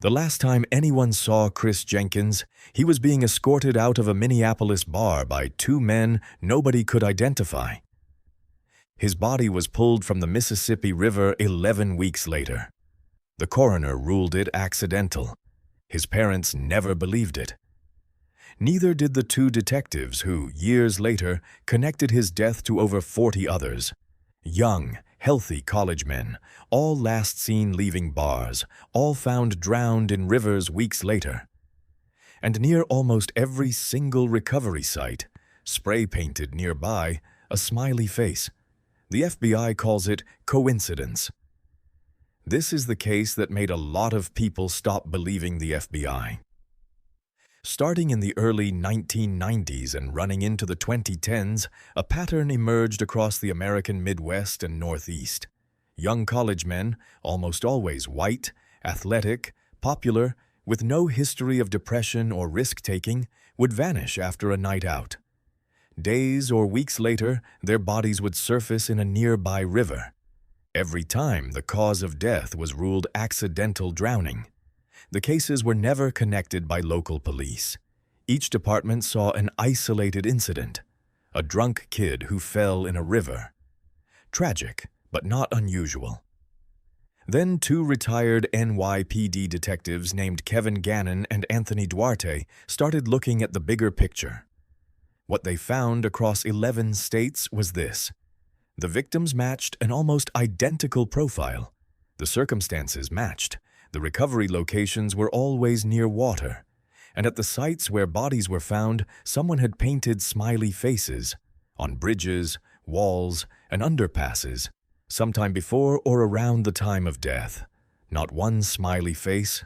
The last time anyone saw Chris Jenkins, he was being escorted out of a Minneapolis bar by two men nobody could identify. His body was pulled from the Mississippi River 11 weeks later. The coroner ruled it accidental. His parents never believed it. Neither did the two detectives who, years later, connected his death to over 40 others. Young, healthy college men, all last seen leaving bars, all found drowned in rivers weeks later. And near almost every single recovery site, spray-painted nearby, a smiley face. The FBI calls it coincidence. This is the case that made a lot of people stop believing the FBI. Starting in the early 1990s and running into the 2010s, a pattern emerged across the American Midwest and Northeast. Young college men, almost always white, athletic, popular, with no history of depression or risk-taking, would vanish after a night out. Days or weeks later, their bodies would surface in a nearby river. Every time, the cause of death was ruled accidental drowning. The cases were never connected by local police. Each department saw an isolated incident, a drunk kid who fell in a river. Tragic, but not unusual. Then two retired NYPD detectives named Kevin Gannon and Anthony Duarte started looking at the bigger picture. What they found across 11 states was this. The victims matched an almost identical profile. The circumstances matched. The recovery locations were always near water, and at the sites where bodies were found, someone had painted smiley faces on bridges, walls, and underpasses, sometime before or around the time of death. Not one smiley face,